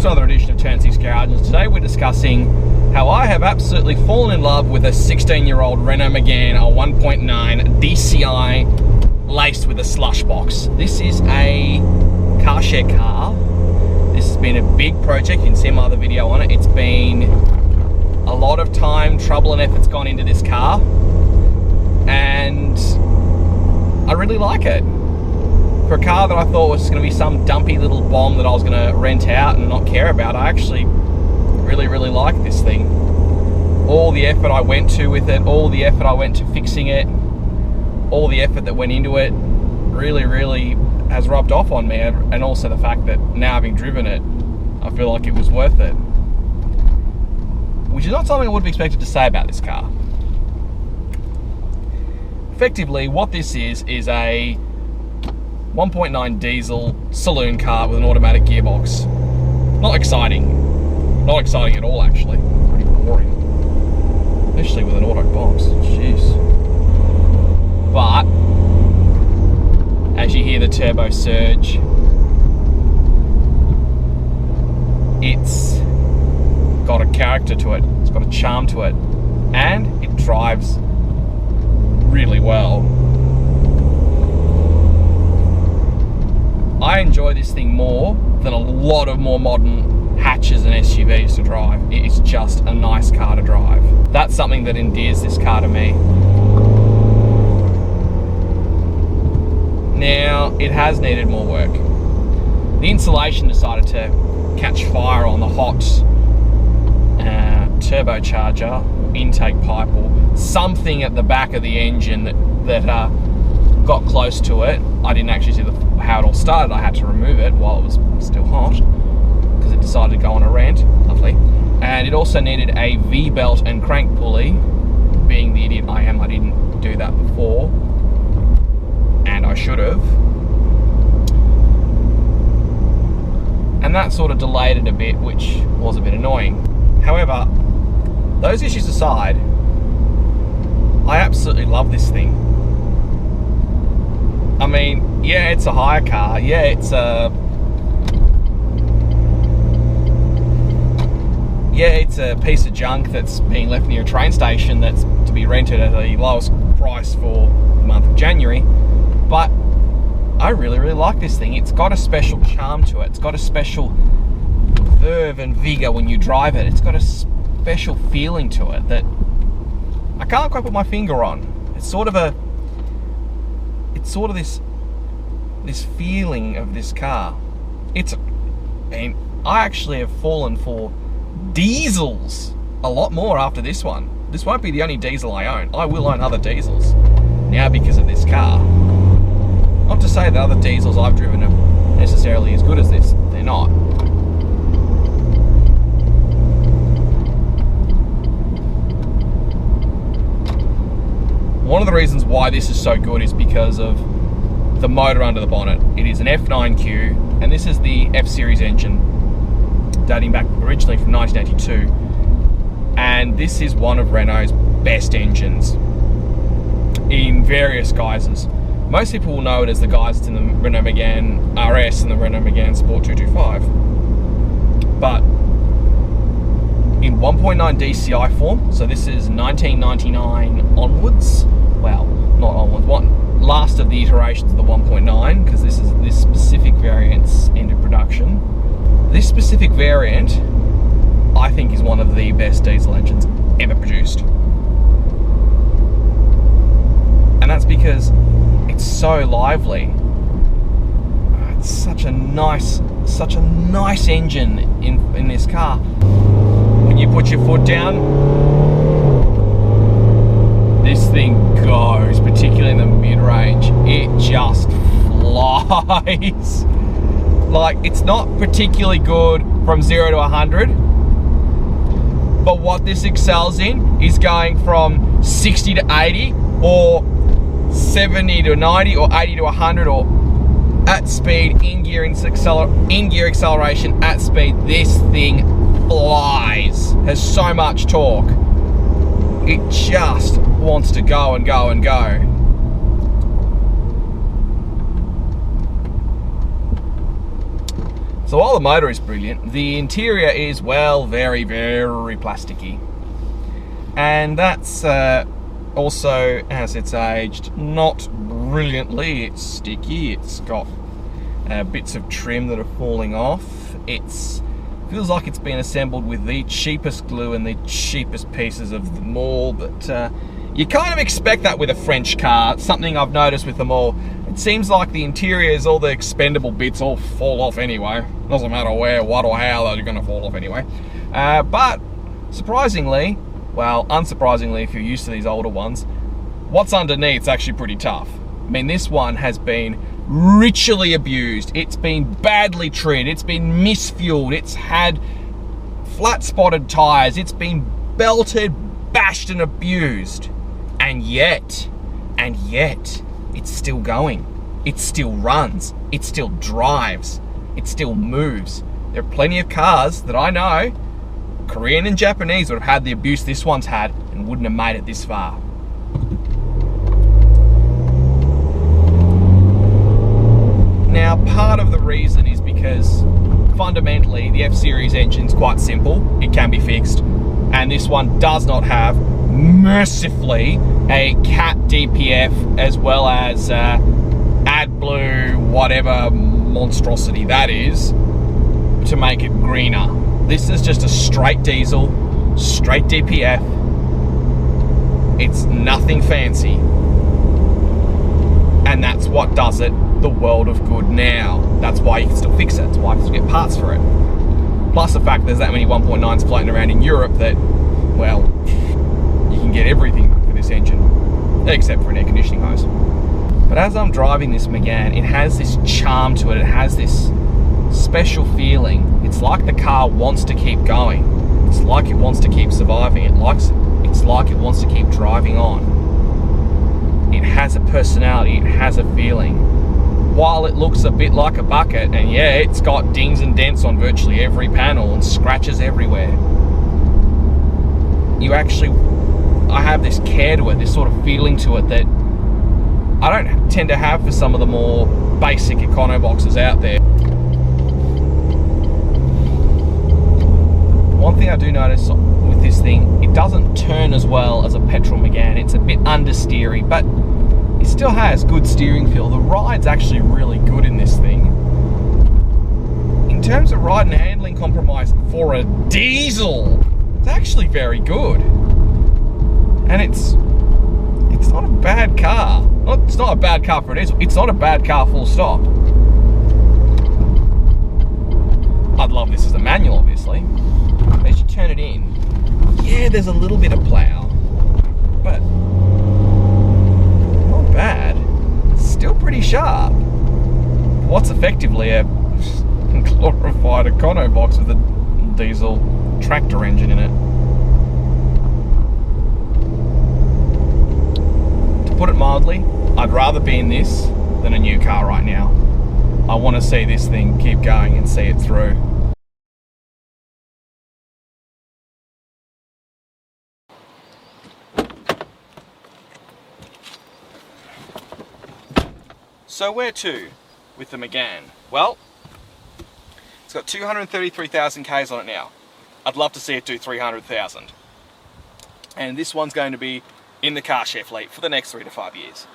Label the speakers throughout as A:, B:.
A: to another edition of Turn 6 Garage, and today we're discussing how I have absolutely fallen in love with a 16-year-old Renault Megane, a 1.9 DCI laced with a slush box. This is a Carshare car. This has been a big project. You can see my other video on it. It's been a lot of time, trouble and effort's gone into this car, and I really like it. For a car that I thought was going to be some dumpy little bomb that I was going to rent out and not care about, I actually really like this thing. All the effort I went to with it, all the effort I went to fixing it, all the effort that went into it really has rubbed off on me, and also the fact that now having driven it, I feel like it was worth it. Which is not something I would have expected to say about this car. Effectively, what this is a 1.9 diesel saloon car with an automatic gearbox. Not exciting. Not exciting at all, actually. Pretty boring. Especially with an auto box. Jeez. But as you hear the turbo surge, it's got a character to it. It's got a charm to it. And it drives really well. I enjoy this thing more than a lot of more modern hatches and SUVs to drive. It is just a nice car to drive. That's something that endears this car to me. Now, it has needed more work. The insulation decided to catch fire on the hot turbocharger, intake pipe, or something at the back of the engine that got close to it. I didn't actually see how it all started. I had to remove it while it was still hot because it decided to go on a rant. Lovely. And it also needed a V-belt and crank pulley. Being the idiot I am, I didn't do that before, and I should have. And that sort of delayed it a bit, which was a bit annoying. However, those issues aside, I absolutely love this thing. I mean, yeah, it's a hire car. Yeah, it's a piece of junk that's being left near a train station that's to be rented at the lowest price for the month of January. But I really like this thing. It's got a special charm to it. It's got a special verve and vigor when you drive it. It's got a special feeling to it that I can't quite put my finger on. It's sort of this feeling of this car. I actually have fallen for diesels a lot more after this one. This won't be the only diesel I own. I will own other diesels now because of this car. Not to say that other diesels I've driven are necessarily as good as this. They're not. One of the reasons why this is so good is because of the motor under the bonnet. It is an F9Q, and this is the F-Series engine dating back originally from 1982. And this is one of Renault's best engines in various guises. Most people will know it as the guise that's in the Renault Megane RS and the Renault Megane Sport 225. But in 1.9 DCI form, so this is 1999 onwards. Well, not onwards, last of the iterations of the 1.9, because this specific variant's end of production. This specific variant, I think, is one of the best diesel engines ever produced. And that's because it's so lively. It's such a nice engine in this car. When you put your foot down, this thing goes, particularly in the mid-range. It just flies. Like, it's not particularly good from 0 to 100, but what this excels in is going from 60 to 80, or 70 to 90, or 80 to 100, or at speed, in gear acceleration at speed. This thing flies. Has so much torque. It just wants to go and go and go. So while the motor is brilliant, the interior is, well, very, very plasticky. And that's also, as it's aged, not brilliantly. It's sticky, it's got bits of trim that are falling off. Feels like it's been assembled with the cheapest glue and the cheapest pieces of them all, but you kind of expect that with a French car. Something I've noticed with them all. It seems like the interiors, all the expendable bits all fall off anyway. Doesn't matter where, what or how, they're going to fall off anyway. But surprisingly, well, unsurprisingly if you're used to these older ones, what's underneath is actually pretty tough. I mean, this one has been ritually abused. It's been badly treated. It's been misfueled. It's had flat spotted tires. It's been belted, bashed and abused. And yet, it's still going. It still runs. It still drives. It still moves. There are plenty of cars that I know, Korean and Japanese, would have had the abuse this one's had and wouldn't have made it this far. Now, part of the reason is because fundamentally the F-Series engine's quite simple. It can be fixed. And this one does not have, mercifully, a cat DPF as well as AdBlue, whatever monstrosity that is, to make it greener. This is just a straight diesel, straight DPF. It's nothing fancy. And that's what does it the world of good now. That's why you can still fix it. That's why you can still get parts for it. Plus the fact there's that many 1.9s floating around in Europe that, well, you can get everything for this engine, except for an air conditioning hose. But as I'm driving this Megane, it has this charm to it. It has this special feeling. It's like the car wants to keep going. It's like it wants to keep surviving. It's like it wants to keep driving on. It has a personality. It has a feeling. While it looks a bit like a bucket, and yeah, it's got dings and dents on virtually every panel and scratches everywhere, I have this care to it, this sort of feeling to it that I don't tend to have for some of the more basic econo boxes out there. One thing I do notice with this thing, it doesn't turn as well as a petrol Megane. It's a bit understeery, but it still has good steering feel. The ride's actually really good in this thing. In terms of ride and handling compromise for a diesel, it's actually very good. And it's not a bad car. It's not a bad car for a diesel. It's not a bad car full stop. I'd love this as a manual, obviously. As you turn it in, yeah, there's a little bit of plow, but not bad. Still pretty sharp. What's effectively a glorified econo box with a diesel tractor engine in it. To put it mildly, I'd rather be in this than a new car right now. I want to see this thing keep going and see it through. So where to with the Megane? Well, it's got 233,000 Ks on it now. I'd love to see it do 300,000. And this one's going to be in the Carshare fleet for the next 3 to 5 years.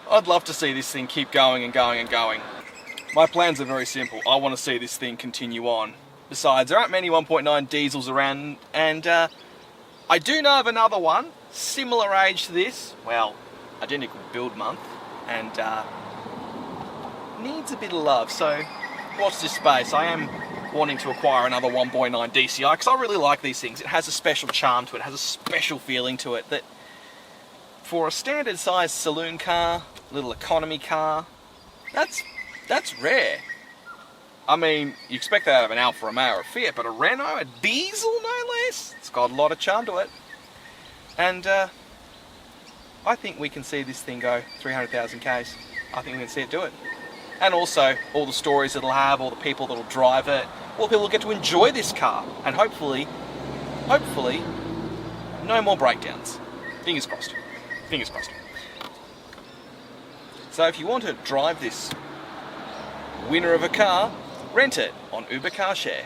A: I'd love to see this thing keep going and going and going. My plans are very simple. I want to see this thing continue on. Besides, there aren't many 1.9 diesels around, and I do know of another one, similar age to this, well, identical build month, and needs a bit of love, so watch this space. I am wanting to acquire another 1.9 DCI because I really like these things. It has a special charm to it, it has a special feeling to it that for a standard sized saloon car, little economy car, that's rare. I mean, you expect that out of an Alfa Romeo or a Fiat, but a Renault, a diesel no less, it's got a lot of charm to it. And I think we can see this thing go 300,000 Ks. I think we can see it do it. And also, all the stories it'll have, all the people that'll drive it, all the people will get to enjoy this car. And hopefully, no more breakdowns. Fingers crossed. Fingers crossed. So if you want to drive this winner of a car, rent it on Uber Carshare.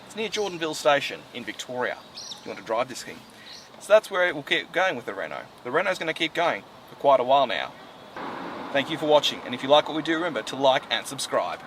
A: It's near Jordanville Station in Victoria. You want to drive this thing. So that's where it will keep going with the Renault. The Renault's going to keep going for quite a while now. Thank you for watching, and if you like what we do, remember to like and subscribe.